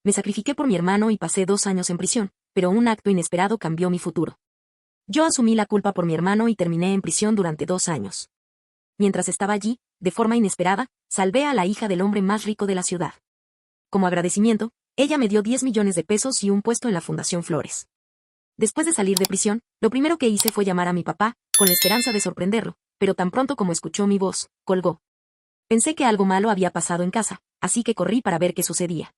Me sacrifiqué por mi hermano y pasé 2 años en prisión, pero un acto inesperado cambió mi futuro. Yo asumí la culpa por mi hermano y terminé en prisión durante 2 años. Mientras estaba allí, de forma inesperada, salvé a la hija del hombre más rico de la ciudad. Como agradecimiento, ella me dio 10 millones de pesos y un puesto en la Fundación Flores. Después de salir de prisión, lo primero que hice fue llamar a mi papá, con la esperanza de sorprenderlo, pero tan pronto como escuchó mi voz, colgó. Pensé que algo malo había pasado en casa, así que corrí para ver qué sucedía.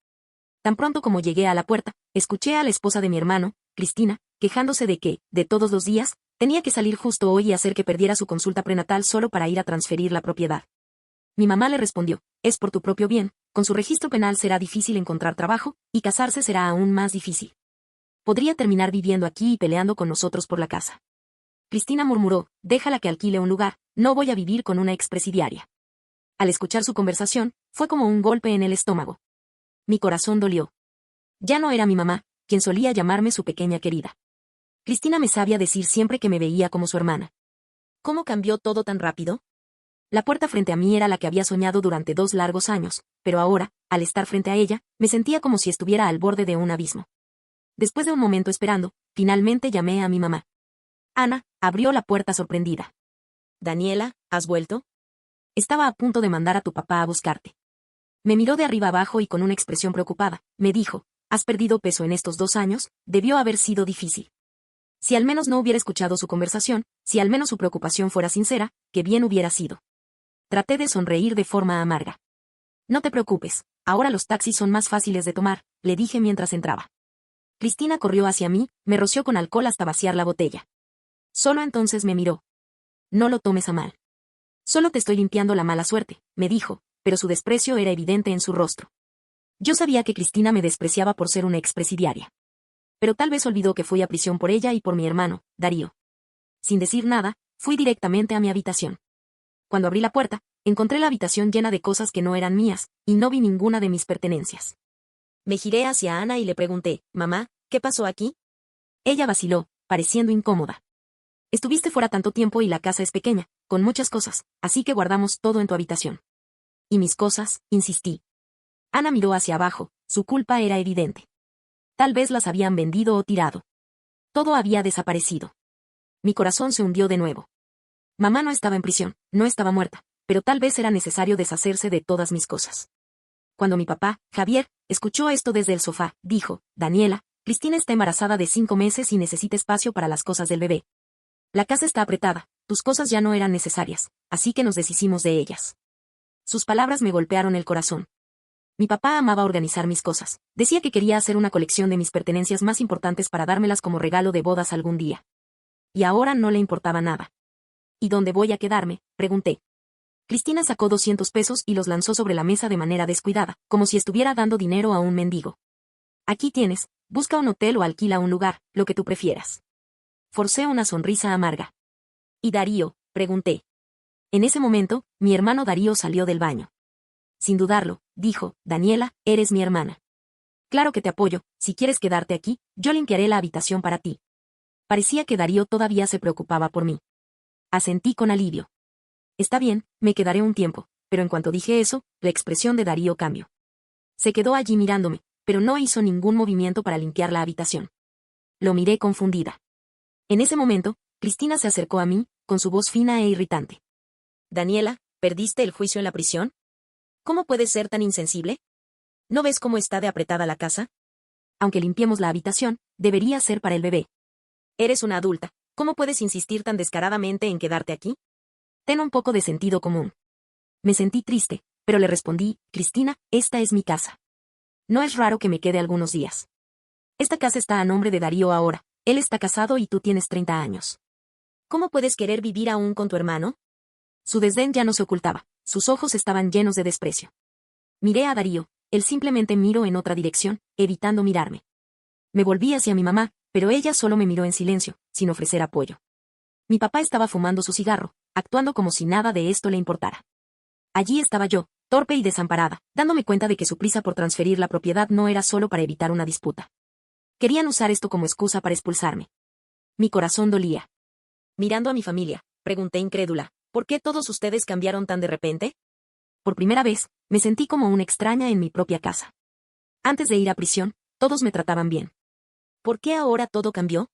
Tan pronto como llegué a la puerta, escuché a la esposa de mi hermano, Cristina, quejándose de que, de todos los días, tenía que salir justo hoy y hacer que perdiera su consulta prenatal solo para ir a transferir la propiedad. Mi mamá le respondió, es por tu propio bien, con su registro penal será difícil encontrar trabajo, y casarse será aún más difícil. Podría terminar viviendo aquí y peleando con nosotros por la casa. Cristina murmuró, déjala que alquile un lugar, no voy a vivir con una expresidiaria. Al escuchar su conversación, fue como un golpe en el estómago. Mi corazón dolió. Ya no era mi mamá, quien solía llamarme su pequeña querida. Cristina me sabía decir siempre que me veía como su hermana. ¿Cómo cambió todo tan rápido? La puerta frente a mí era la que había soñado durante 2 largos años, pero ahora, al estar frente a ella, me sentía como si estuviera al borde de un abismo. Después de un momento esperando, finalmente llamé a mi mamá. Ana abrió la puerta sorprendida. Daniela, ¿has vuelto? Estaba a punto de mandar a tu papá a buscarte. Me miró de arriba abajo y con una expresión preocupada, me dijo, ¿has perdido peso en estos 2 años? Debió haber sido difícil. Si al menos no hubiera escuchado su conversación, si al menos su preocupación fuera sincera, qué bien hubiera sido. Traté de sonreír de forma amarga. No te preocupes, ahora los taxis son más fáciles de tomar, le dije mientras entraba. Cristina corrió hacia mí, me roció con alcohol hasta vaciar la botella. Solo entonces me miró. No lo tomes a mal. Solo te estoy limpiando la mala suerte, me dijo, pero su desprecio era evidente en su rostro. Yo sabía que Cristina me despreciaba por ser una expresidiaria. Pero tal vez olvidó que fui a prisión por ella y por mi hermano, Darío. Sin decir nada, fui directamente a mi habitación. Cuando abrí la puerta, encontré la habitación llena de cosas que no eran mías, y no vi ninguna de mis pertenencias. Me giré hacia Ana y le pregunté, mamá, ¿qué pasó aquí? Ella vaciló, pareciendo incómoda. Estuviste fuera tanto tiempo y la casa es pequeña, con muchas cosas, así que guardamos todo en tu habitación. ¿Y mis cosas? Insistí. Ana miró hacia abajo, su culpa era evidente. Tal vez las habían vendido o tirado. Todo había desaparecido. Mi corazón se hundió de nuevo. Mamá no estaba en prisión, no estaba muerta, pero tal vez era necesario deshacerse de todas mis cosas. Cuando mi papá, Javier, escuchó esto desde el sofá, dijo, Daniela, Cristina está embarazada de 5 meses y necesita espacio para las cosas del bebé. La casa está apretada, tus cosas ya no eran necesarias, así que nos deshicimos de ellas. Sus palabras me golpearon el corazón. Mi papá amaba organizar mis cosas, decía que quería hacer una colección de mis pertenencias más importantes para dármelas como regalo de bodas algún día. Y ahora no le importaba nada. ¿Y dónde voy a quedarme?, pregunté. Cristina sacó 200 pesos y los lanzó sobre la mesa de manera descuidada, como si estuviera dando dinero a un mendigo. Aquí tienes, busca un hotel o alquila un lugar, lo que tú prefieras. Forcé una sonrisa amarga. ¿Y Darío?, pregunté. En ese momento, mi hermano Darío salió del baño. Sin dudarlo, dijo, Daniela, eres mi hermana. Claro que te apoyo, si quieres quedarte aquí, yo limpiaré la habitación para ti. Parecía que Darío todavía se preocupaba por mí. Asentí con alivio. Está bien, me quedaré un tiempo, pero en cuanto dije eso, la expresión de Darío cambió. Se quedó allí mirándome, pero no hizo ningún movimiento para limpiar la habitación. Lo miré confundida. En ese momento, Cristina se acercó a mí, con su voz fina e irritante. Daniela, ¿perdiste el juicio en la prisión? ¿Cómo puedes ser tan insensible? ¿No ves cómo está de apretada la casa? Aunque limpiemos la habitación, debería ser para el bebé. Eres una adulta, ¿cómo puedes insistir tan descaradamente en quedarte aquí? Ten un poco de sentido común. Me sentí triste, pero le respondí, Cristina, esta es mi casa. No es raro que me quede algunos días. Esta casa está a nombre de Darío ahora, él está casado y tú tienes 30 años. ¿Cómo puedes querer vivir aún con tu hermano? Su desdén ya no se ocultaba, sus ojos estaban llenos de desprecio. Miré a Darío, él simplemente miró en otra dirección, evitando mirarme. Me volví hacia mi mamá, pero ella solo me miró en silencio, sin ofrecer apoyo. Mi papá estaba fumando su cigarro, actuando como si nada de esto le importara. Allí estaba yo, torpe y desamparada, dándome cuenta de que su prisa por transferir la propiedad no era solo para evitar una disputa. Querían usar esto como excusa para expulsarme. Mi corazón dolía. Mirando a mi familia, pregunté incrédula, ¿por qué todos ustedes cambiaron tan de repente? Por primera vez, me sentí como una extraña en mi propia casa. Antes de ir a prisión, todos me trataban bien. ¿Por qué ahora todo cambió?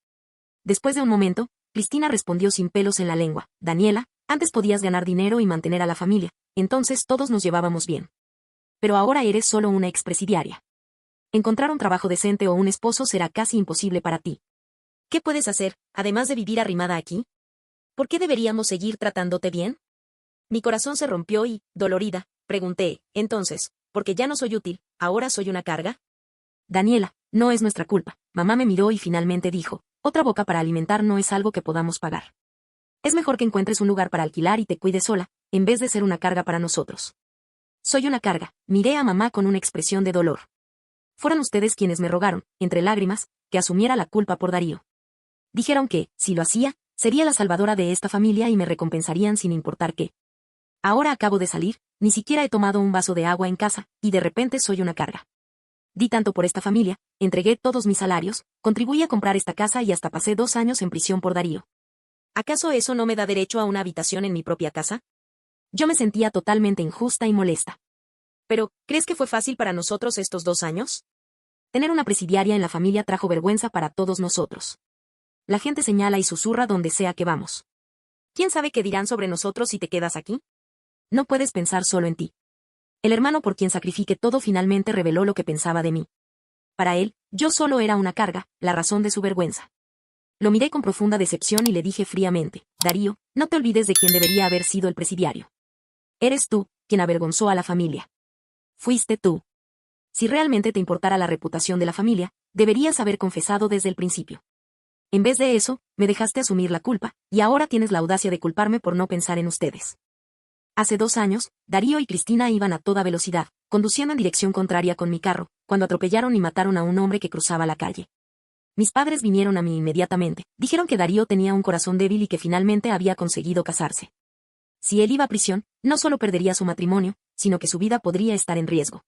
Después de un momento, Cristina respondió sin pelos en la lengua. Daniela, antes podías ganar dinero y mantener a la familia, entonces todos nos llevábamos bien. Pero ahora eres solo una expresidiaria. Encontrar un trabajo decente o un esposo será casi imposible para ti. ¿Qué puedes hacer, además de vivir arrimada aquí? ¿Por qué deberíamos seguir tratándote bien? Mi corazón se rompió y, dolorida, pregunté, entonces, ¿porque ya no soy útil, ahora soy una carga? Daniela, no es nuestra culpa. Mamá me miró y finalmente dijo, otra boca para alimentar no es algo que podamos pagar. Es mejor que encuentres un lugar para alquilar y te cuides sola, en vez de ser una carga para nosotros. Soy una carga, miré a mamá con una expresión de dolor. Fueron ustedes quienes me rogaron, entre lágrimas, que asumiera la culpa por Darío. Dijeron que, si lo hacía, sería la salvadora de esta familia y me recompensarían sin importar qué. Ahora acabo de salir, ni siquiera he tomado un vaso de agua en casa, y de repente soy una carga. Di tanto por esta familia, entregué todos mis salarios, contribuí a comprar esta casa y hasta pasé 2 años en prisión por Darío. ¿Acaso eso no me da derecho a una habitación en mi propia casa? Yo me sentía totalmente injusta y molesta. Pero, ¿crees que fue fácil para nosotros estos 2 años? Tener una presidiaria en la familia trajo vergüenza para todos nosotros. La gente señala y susurra donde sea que vamos. ¿Quién sabe qué dirán sobre nosotros si te quedas aquí? No puedes pensar solo en ti. El hermano por quien sacrifiqué todo finalmente reveló lo que pensaba de mí. Para él, yo solo era una carga, la razón de su vergüenza. Lo miré con profunda decepción y le dije fríamente, Darío, no te olvides de quién debería haber sido el presidiario. Eres tú, quien avergonzó a la familia. Fuiste tú. Si realmente te importara la reputación de la familia, deberías haber confesado desde el principio. En vez de eso, me dejaste asumir la culpa, y ahora tienes la audacia de culparme por no pensar en ustedes. Hace 2 años, Darío y Cristina iban a toda velocidad, conduciendo en dirección contraria con mi carro, cuando atropellaron y mataron a un hombre que cruzaba la calle. Mis padres vinieron a mí inmediatamente, dijeron que Darío tenía un corazón débil y que finalmente había conseguido casarse. Si él iba a prisión, no solo perdería su matrimonio, sino que su vida podría estar en riesgo.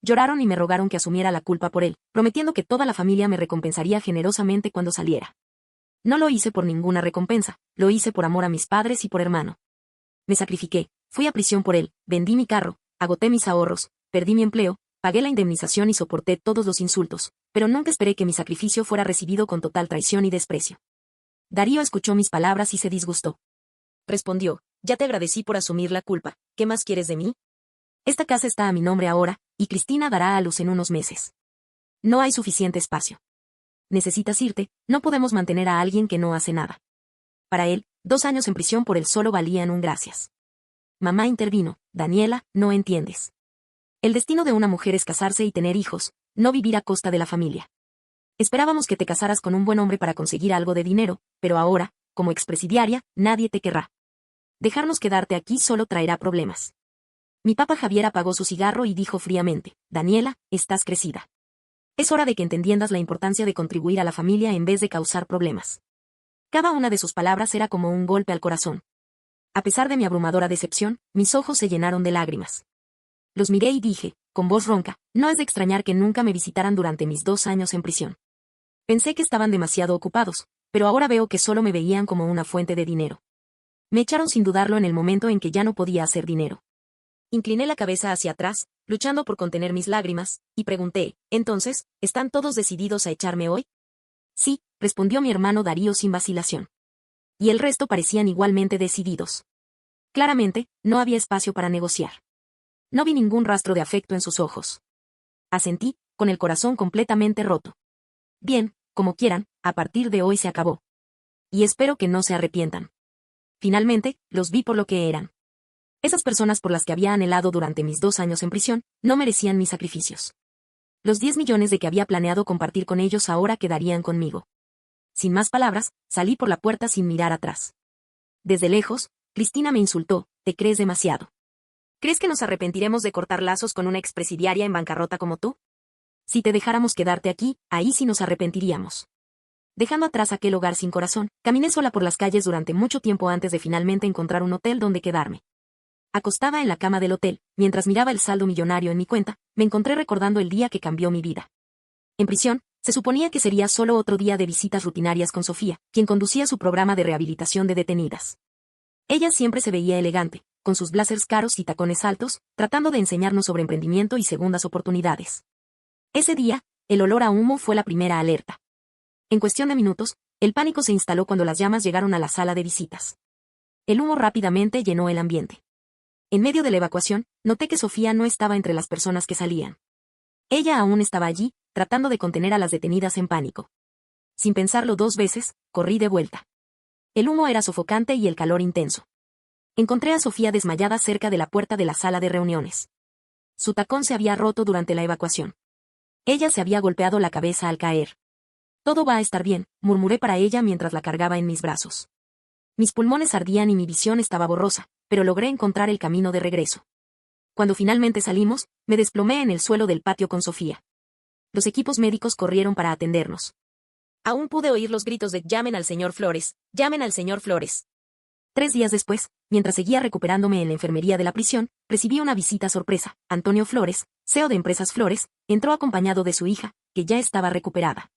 Lloraron y me rogaron que asumiera la culpa por él, prometiendo que toda la familia me recompensaría generosamente cuando saliera. No lo hice por ninguna recompensa, lo hice por amor a mis padres y por hermano. Me sacrifiqué, fui a prisión por él, vendí mi carro, agoté mis ahorros, perdí mi empleo, pagué la indemnización y soporté todos los insultos, pero nunca esperé que mi sacrificio fuera recibido con total traición y desprecio. Darío escuchó mis palabras y se disgustó. Respondió, ya te agradecí por asumir la culpa, ¿qué más quieres de mí? Esta casa está a mi nombre ahora, y Cristina dará a luz en unos meses. No hay suficiente espacio. Necesitas irte, no podemos mantener a alguien que no hace nada. Para él, 2 años en prisión por él solo valían un gracias. Mamá intervino, Daniela, no entiendes. El destino de una mujer es casarse y tener hijos, no vivir a costa de la familia. Esperábamos que te casaras con un buen hombre para conseguir algo de dinero, pero ahora, como expresidiaria, nadie te querrá. Dejarnos quedarte aquí solo traerá problemas. Mi papá Javier apagó su cigarro y dijo fríamente, Daniela, estás crecida. Es hora de que entiendas la importancia de contribuir a la familia en vez de causar problemas. Cada una de sus palabras era como un golpe al corazón. A pesar de mi abrumadora decepción, mis ojos se llenaron de lágrimas. Los miré y dije, con voz ronca, no es de extrañar que nunca me visitaran durante mis 2 años en prisión. Pensé que estaban demasiado ocupados, pero ahora veo que solo me veían como una fuente de dinero. Me echaron sin dudarlo en el momento en que ya no podía hacer dinero. Incliné la cabeza hacia atrás, luchando por contener mis lágrimas, y pregunté, entonces, ¿están todos decididos a echarme hoy? Sí, respondió mi hermano Darío sin vacilación. Y el resto parecían igualmente decididos. Claramente, no había espacio para negociar. No vi ningún rastro de afecto en sus ojos. Asentí, con el corazón completamente roto. Bien, como quieran, a partir de hoy se acabó. Y espero que no se arrepientan. Finalmente, los vi por lo que eran. Esas personas por las que había anhelado durante mis 2 años en prisión, no merecían mis sacrificios. Los 10 millones de que había planeado compartir con ellos ahora quedarían conmigo. Sin más palabras, salí por la puerta sin mirar atrás. Desde lejos, Cristina me insultó, te crees demasiado. ¿Crees que nos arrepentiremos de cortar lazos con una expresidiaria en bancarrota como tú? Si te dejáramos quedarte aquí, ahí sí nos arrepentiríamos. Dejando atrás aquel hogar sin corazón, caminé sola por las calles durante mucho tiempo antes de finalmente encontrar un hotel donde quedarme. Acostada en la cama del hotel, mientras miraba el saldo millonario en mi cuenta, me encontré recordando el día que cambió mi vida. En prisión, se suponía que sería solo otro día de visitas rutinarias con Sofía, quien conducía su programa de rehabilitación de detenidas. Ella siempre se veía elegante, con sus blazers caros y tacones altos, tratando de enseñarnos sobre emprendimiento y segundas oportunidades. Ese día, el olor a humo fue la primera alerta. En cuestión de minutos, el pánico se instaló cuando las llamas llegaron a la sala de visitas. El humo rápidamente llenó el ambiente. En medio de la evacuación, noté que Sofía no estaba entre las personas que salían. Ella aún estaba allí, tratando de contener a las detenidas en pánico. Sin pensarlo 2 veces, corrí de vuelta. El humo era sofocante y el calor intenso. Encontré a Sofía desmayada cerca de la puerta de la sala de reuniones. Su tacón se había roto durante la evacuación. Ella se había golpeado la cabeza al caer. Todo va a estar bien, murmuré para ella mientras la cargaba en mis brazos. Mis pulmones ardían y mi visión estaba borrosa, pero logré encontrar el camino de regreso. Cuando finalmente salimos, me desplomé en el suelo del patio con Sofía. Los equipos médicos corrieron para atendernos. Aún pude oír los gritos de «Llamen al señor Flores, llamen al señor Flores». 3 días después, mientras seguía recuperándome en la enfermería de la prisión, recibí una visita sorpresa. Antonio Flores, CEO de Empresas Flores, entró acompañado de su hija, que ya estaba recuperada.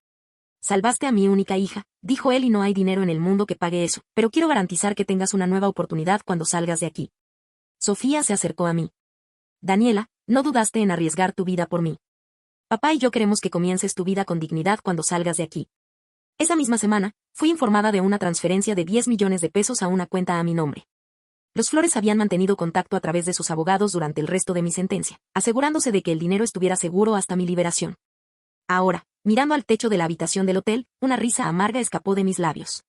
«Salvaste a mi única hija», dijo él, «y no hay dinero en el mundo que pague eso, pero quiero garantizar que tengas una nueva oportunidad cuando salgas de aquí». Sofía se acercó a mí. «Daniela, no dudaste en arriesgar tu vida por mí. Papá y yo queremos que comiences tu vida con dignidad cuando salgas de aquí». Esa misma semana, fui informada de una transferencia de 10 millones de pesos a una cuenta a mi nombre. Los Flores habían mantenido contacto a través de sus abogados durante el resto de mi sentencia, asegurándose de que el dinero estuviera seguro hasta mi liberación. Ahora, mirando al techo de la habitación del hotel, una risa amarga escapó de mis labios.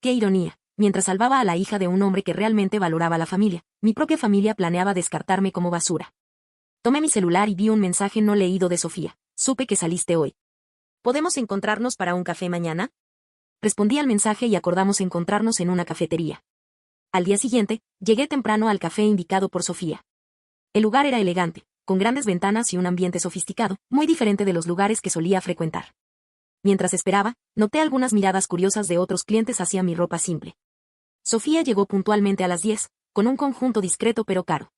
¡Qué ironía! Mientras salvaba a la hija de un hombre que realmente valoraba la familia, mi propia familia planeaba descartarme como basura. Tomé mi celular y vi un mensaje no leído de Sofía. «Supe que saliste hoy. ¿Podemos encontrarnos para un café mañana?». Respondí al mensaje y acordamos encontrarnos en una cafetería. Al día siguiente, llegué temprano al café indicado por Sofía. El lugar era elegante, con grandes ventanas y un ambiente sofisticado, muy diferente de los lugares que solía frecuentar. Mientras esperaba, noté algunas miradas curiosas de otros clientes hacia mi ropa simple. Sofía llegó puntualmente a las 10, con un conjunto discreto pero caro.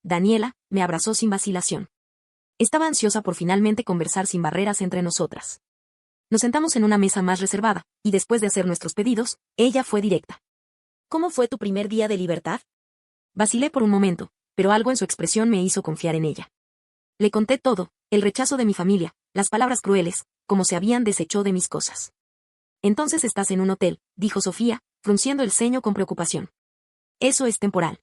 Daniela me abrazó sin vacilación. Estaba ansiosa por finalmente conversar sin barreras entre nosotras. Nos sentamos en una mesa más reservada, y después de hacer nuestros pedidos, ella fue directa. «¿Cómo fue tu primer día de libertad?». Vacilé por un momento, pero algo en su expresión me hizo confiar en ella. Le conté todo, el rechazo de mi familia, las palabras crueles, cómo se habían deshecho de mis cosas. «Entonces estás en un hotel», dijo Sofía, frunciendo el ceño con preocupación. «Eso es temporal.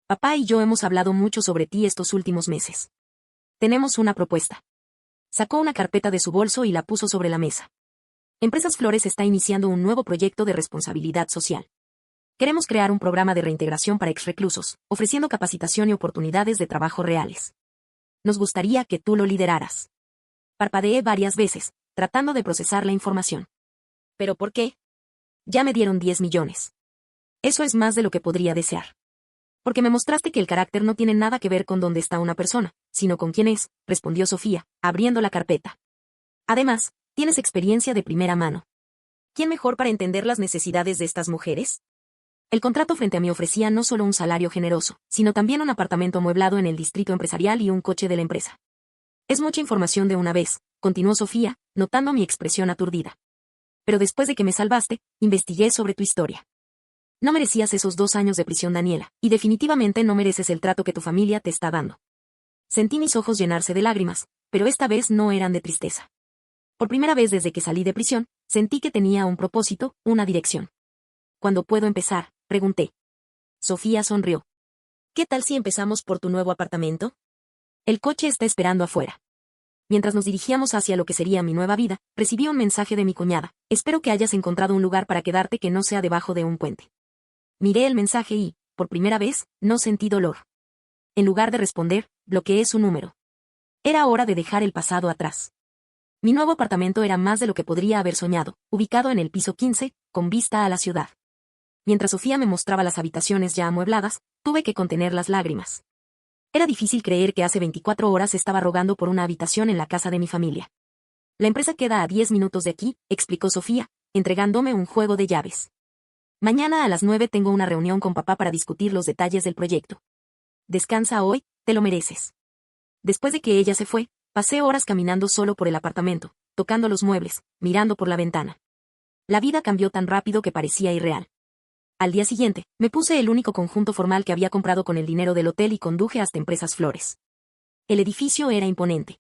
Papá y yo hemos hablado mucho sobre ti estos últimos meses. Tenemos una propuesta». Sacó una carpeta de su bolso y la puso sobre la mesa. Empresas Flores está iniciando un nuevo proyecto de responsabilidad social. Queremos crear un programa de reintegración para exreclusos, ofreciendo capacitación y oportunidades de trabajo reales. Nos gustaría que tú lo lideraras. Parpadeé varias veces, tratando de procesar la información. ¿Pero por qué? Ya me dieron 10 millones. Eso es más de lo que podría desear. Porque me mostraste que el carácter no tiene nada que ver con dónde está una persona, sino con quién es, respondió Sofía, abriendo la carpeta. Además, tienes experiencia de primera mano. ¿Quién mejor para entender las necesidades de estas mujeres? El contrato frente a mí ofrecía no solo un salario generoso, sino también un apartamento amueblado en el distrito empresarial y un coche de la empresa. Es mucha información de una vez, continuó Sofía, notando mi expresión aturdida. Pero después de que me salvaste, investigué sobre tu historia. No merecías esos 2 años de prisión, Daniela, y definitivamente no mereces el trato que tu familia te está dando. Sentí mis ojos llenarse de lágrimas, pero esta vez no eran de tristeza. Por primera vez desde que salí de prisión, sentí que tenía un propósito, una dirección. ¿Cuándo puedo empezar?, pregunté. Sofía sonrió. ¿Qué tal si empezamos por tu nuevo apartamento? El coche está esperando afuera. Mientras nos dirigíamos hacia lo que sería mi nueva vida, recibí un mensaje de mi cuñada. «Espero que hayas encontrado un lugar para quedarte que no sea debajo de un puente». Miré el mensaje y, por primera vez, no sentí dolor. En lugar de responder, bloqueé su número. Era hora de dejar el pasado atrás. Mi nuevo apartamento era más de lo que podría haber soñado, ubicado en el piso 15, con vista a la ciudad. Mientras Sofía me mostraba las habitaciones ya amuebladas, tuve que contener las lágrimas. Era difícil creer que hace 24 horas estaba rogando por una habitación en la casa de mi familia. «La empresa queda a 10 minutos de aquí», explicó Sofía, entregándome un juego de llaves. «Mañana a las 9 tengo una reunión con papá para discutir los detalles del proyecto. Descansa hoy, te lo mereces». Después de que ella se fue, pasé horas caminando solo por el apartamento, tocando los muebles, mirando por la ventana. La vida cambió tan rápido que parecía irreal. Al día siguiente, me puse el único conjunto formal que había comprado con el dinero del hotel y conduje hasta Empresas Flores. El edificio era imponente.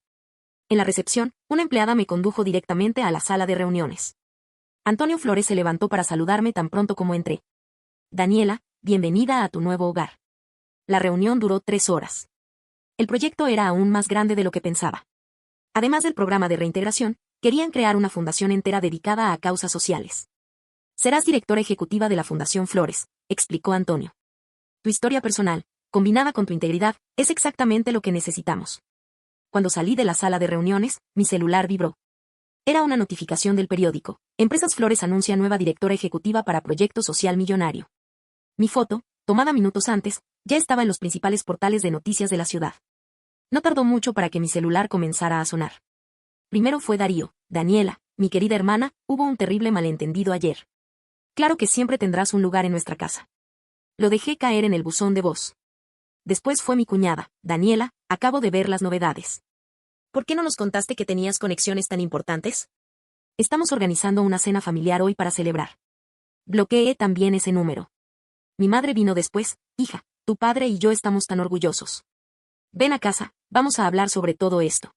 En la recepción, una empleada me condujo directamente a la sala de reuniones. Antonio Flores se levantó para saludarme tan pronto como entré. Daniela, bienvenida a tu nuevo hogar. La reunión duró 3 horas. El proyecto era aún más grande de lo que pensaba. Además del programa de reintegración, querían crear una fundación entera dedicada a causas sociales. Serás directora ejecutiva de la Fundación Flores, explicó Antonio. Tu historia personal, combinada con tu integridad, es exactamente lo que necesitamos. Cuando salí de la sala de reuniones, mi celular vibró. Era una notificación del periódico. Empresas Flores anuncia nueva directora ejecutiva para proyecto social millonario. Mi foto, tomada minutos antes, ya estaba en los principales portales de noticias de la ciudad. No tardó mucho para que mi celular comenzara a sonar. Primero fue Darío. Daniela, mi querida hermana, hubo un terrible malentendido ayer. Claro que siempre tendrás un lugar en nuestra casa. Lo dejé caer en el buzón de voz. Después fue mi cuñada. Daniela, acabo de ver las novedades. ¿Por qué no nos contaste que tenías conexiones tan importantes? Estamos organizando una cena familiar hoy para celebrar. Bloqueé también ese número. Mi madre vino después. Hija, tu padre y yo estamos tan orgullosos. Ven a casa, vamos a hablar sobre todo esto.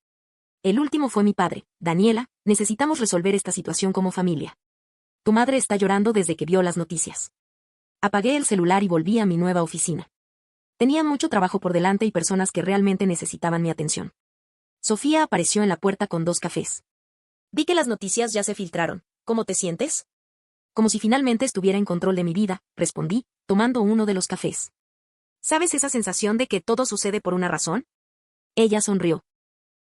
El último fue mi padre. Daniela, necesitamos resolver esta situación como familia. Tu madre está llorando desde que vio las noticias. Apagué el celular y volví a mi nueva oficina. Tenía mucho trabajo por delante y personas que realmente necesitaban mi atención. Sofía apareció en la puerta con 2 cafés. Vi que las noticias ya se filtraron. ¿Cómo te sientes? Como si finalmente estuviera en control de mi vida, respondí, tomando uno de los cafés. ¿Sabes esa sensación de que todo sucede por una razón? Ella sonrió.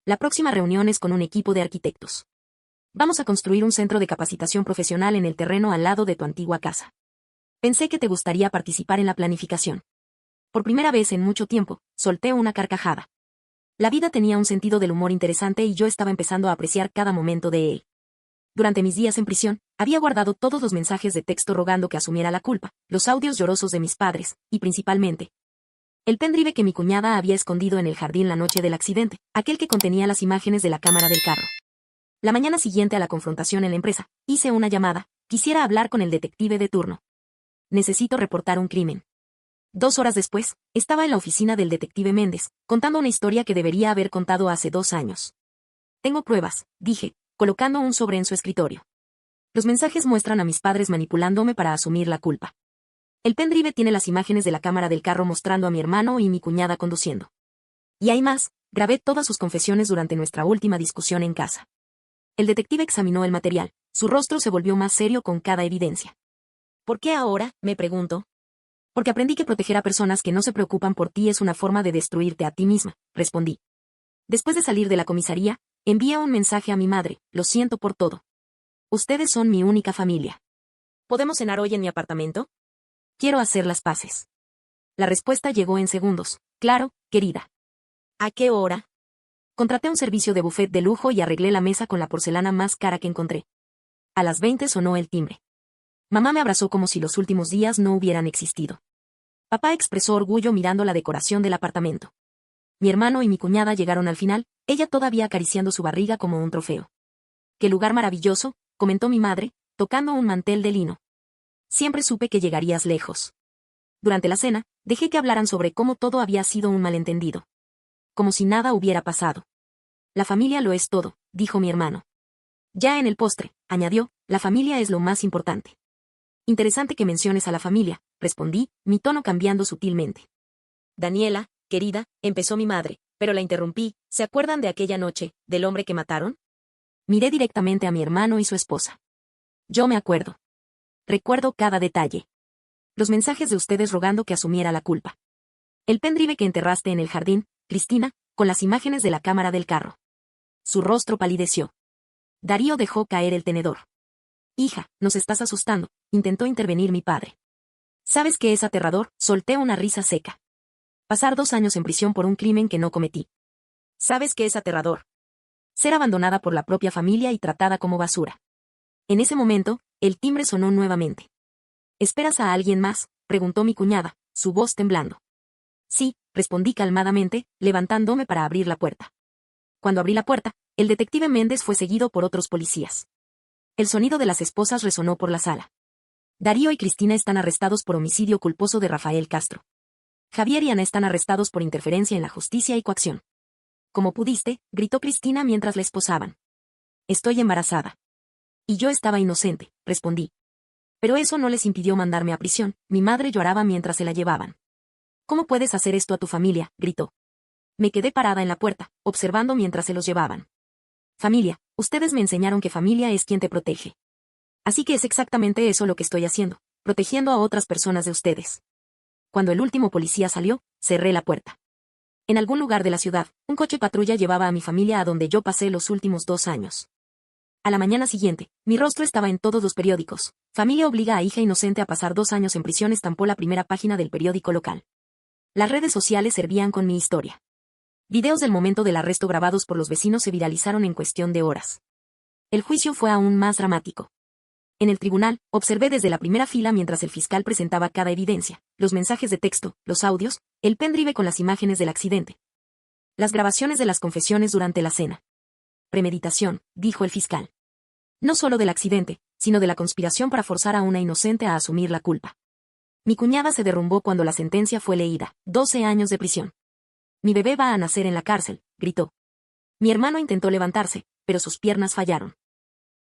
La próxima reunión es con un equipo de arquitectos. Vamos a construir un centro de capacitación profesional en el terreno al lado de tu antigua casa. Pensé que te gustaría participar en la planificación. Por primera vez en mucho tiempo, solté una carcajada. La vida tenía un sentido del humor interesante y yo estaba empezando a apreciar cada momento de él. Durante mis días en prisión, había guardado todos los mensajes de texto rogando que asumiera la culpa, los audios llorosos de mis padres, y principalmente, el pendrive que mi cuñada había escondido en el jardín la noche del accidente, aquel que contenía las imágenes de la cámara del carro. La mañana siguiente a la confrontación en la empresa, hice una llamada. Quisiera hablar con el detective de turno. Necesito reportar un crimen. 2 horas después, estaba en la oficina del detective Méndez, contando una historia que debería haber contado hace 2 años. Tengo pruebas, dije, colocando un sobre en su escritorio. Los mensajes muestran a mis padres manipulándome para asumir la culpa. El pendrive tiene las imágenes de la cámara del carro mostrando a mi hermano y mi cuñada conduciendo. Y hay más, grabé todas sus confesiones durante nuestra última discusión en casa. El detective examinó el material, su rostro se volvió más serio con cada evidencia. ¿Por qué ahora?, me pregunto. Porque aprendí que proteger a personas que no se preocupan por ti es una forma de destruirte a ti misma, respondí. Después de salir de la comisaría, envié un mensaje a mi madre, lo siento por todo. Ustedes son mi única familia. ¿Podemos cenar hoy en mi apartamento? Quiero hacer las paces. La respuesta llegó en segundos. Claro, querida. ¿A qué hora? Contraté un servicio de buffet de lujo y arreglé la mesa con la porcelana más cara que encontré. A las 20 sonó el timbre. Mamá me abrazó como si los últimos días no hubieran existido. Papá expresó orgullo mirando la decoración del apartamento. Mi hermano y mi cuñada llegaron al final, ella todavía acariciando su barriga como un trofeo. ¡Qué lugar maravilloso!, comentó mi madre, tocando un mantel de lino. Siempre supe que llegarías lejos. Durante la cena, dejé que hablaran sobre cómo todo había sido un malentendido. Como si nada hubiera pasado. La familia lo es todo, dijo mi hermano. Ya en el postre, añadió, la familia es lo más importante. Interesante que menciones a la familia, respondí, mi tono cambiando sutilmente. Daniela, querida, empezó mi madre, pero la interrumpí. ¿Se acuerdan de aquella noche, del hombre que mataron? Miré directamente a mi hermano y su esposa. Yo me acuerdo. Recuerdo cada detalle. Los mensajes de ustedes rogando que asumiera la culpa. El pendrive que enterraste en el jardín, Cristina, con las imágenes de la cámara del carro. Su rostro palideció. Darío dejó caer el tenedor. Hija, nos estás asustando, intentó intervenir mi padre. ¿Sabes qué es aterrador? Solté una risa seca. Pasar 2 años en prisión por un crimen que no cometí. ¿Sabes qué es aterrador? Ser abandonada por la propia familia y tratada como basura. En ese momento, el timbre sonó nuevamente. ¿Esperas a alguien más?, preguntó mi cuñada, su voz temblando. Sí, respondí calmadamente, levantándome para abrir la puerta. Cuando abrí la puerta, el detective Méndez fue seguido por otros policías. El sonido de las esposas resonó por la sala. Darío y Cristina están arrestados por homicidio culposo de Rafael Castro. Javier y Ana están arrestados por interferencia en la justicia y coacción. Como pudiste, gritó Cristina mientras la esposaban. Estoy embarazada. Y yo estaba inocente, respondí. Pero eso no les impidió mandarme a prisión, mi madre lloraba mientras se la llevaban. ¿Cómo puedes hacer esto a tu familia?, gritó. Me quedé parada en la puerta, observando mientras se los llevaban. Familia, ustedes me enseñaron que familia es quien te protege. Así que es exactamente eso lo que estoy haciendo, protegiendo a otras personas de ustedes. Cuando el último policía salió, cerré la puerta. En algún lugar de la ciudad, un coche patrulla llevaba a mi familia a donde yo pasé los últimos 2 años. A la mañana siguiente, mi rostro estaba en todos los periódicos. Familia obliga a hija inocente a pasar 2 años en prisión, estampó la primera página del periódico local. Las redes sociales servían con mi historia. Videos del momento del arresto grabados por los vecinos se viralizaron en cuestión de horas. El juicio fue aún más dramático. En el tribunal, observé desde la primera fila mientras el fiscal presentaba cada evidencia, los mensajes de texto, los audios, el pendrive con las imágenes del accidente. Las grabaciones de las confesiones durante la cena. Premeditación, dijo el fiscal. No solo del accidente, sino de la conspiración para forzar a una inocente a asumir la culpa. Mi cuñada se derrumbó cuando la sentencia fue leída, 12 años de prisión. Mi bebé va a nacer en la cárcel, gritó. Mi hermano intentó levantarse, pero sus piernas fallaron.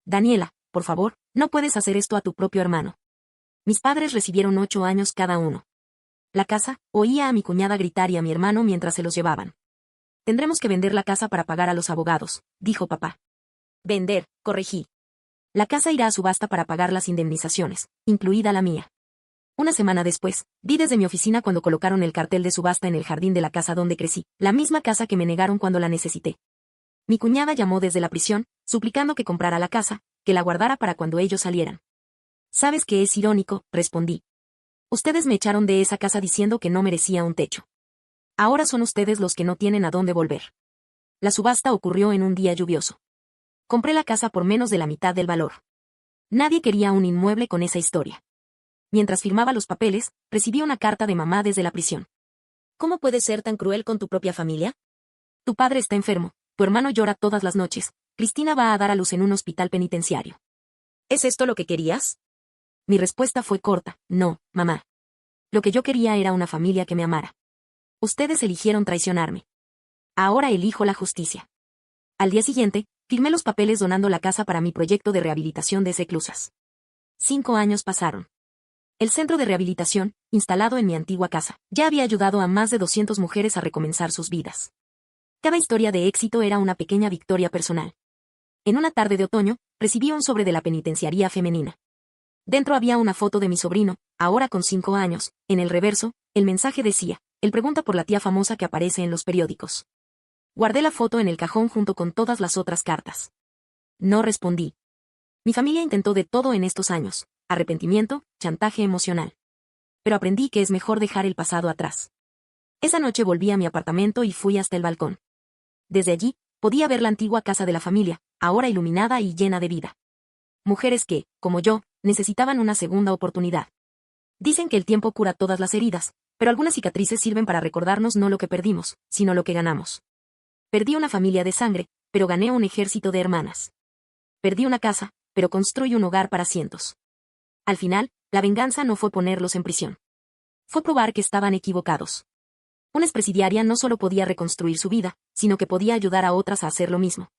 Daniela, por favor, no puedes hacer esto a tu propio hermano. Mis padres recibieron 8 años cada uno. La casa, oía a mi cuñada gritar y a mi hermano mientras se los llevaban. Tendremos que vender la casa para pagar a los abogados, dijo papá. Vender, corregí. La casa irá a subasta para pagar las indemnizaciones, incluida la mía. Una semana después, vi desde mi oficina cuando colocaron el cartel de subasta en el jardín de la casa donde crecí, la misma casa que me negaron cuando la necesité. Mi cuñada llamó desde la prisión, suplicando que comprara la casa, que la guardara para cuando ellos salieran. ¿Sabes qué es irónico?, respondí. Ustedes me echaron de esa casa diciendo que no merecía un techo. Ahora son ustedes los que no tienen a dónde volver. La subasta ocurrió en un día lluvioso. Compré la casa por menos de la mitad del valor. Nadie quería un inmueble con esa historia. Mientras firmaba los papeles, recibí una carta de mamá desde la prisión. ¿Cómo puedes ser tan cruel con tu propia familia? Tu padre está enfermo, tu hermano llora todas las noches, Cristina va a dar a luz en un hospital penitenciario. ¿Es esto lo que querías? Mi respuesta fue corta, no, mamá. Lo que yo quería era una familia que me amara. Ustedes eligieron traicionarme. Ahora elijo la justicia. Al día siguiente, firmé los papeles donando la casa para mi proyecto de rehabilitación de seclusas. 5 años pasaron. El centro de rehabilitación, instalado en mi antigua casa, ya había ayudado a más de 200 mujeres a recomenzar sus vidas. Cada historia de éxito era una pequeña victoria personal. En una tarde de otoño, recibí un sobre de la penitenciaría femenina. Dentro había una foto de mi sobrino, ahora con 5 años, en el reverso, el mensaje decía, él pregunta por la tía famosa que aparece en los periódicos. Guardé la foto en el cajón junto con todas las otras cartas. No respondí. Mi familia intentó de todo en estos años, arrepentimiento, chantaje emocional. Pero aprendí que es mejor dejar el pasado atrás. Esa noche volví a mi apartamento y fui hasta el balcón. Desde allí, podía ver la antigua casa de la familia, ahora iluminada y llena de vida. Mujeres que, como yo, necesitaban una segunda oportunidad. Dicen que el tiempo cura todas las heridas, pero algunas cicatrices sirven para recordarnos no lo que perdimos, sino lo que ganamos. Perdí una familia de sangre, pero gané un ejército de hermanas. Perdí una casa, pero construí un hogar para cientos. Al final, la venganza no fue ponerlos en prisión. Fue probar que estaban equivocados. Una expresidiaria no solo podía reconstruir su vida, sino que podía ayudar a otras a hacer lo mismo.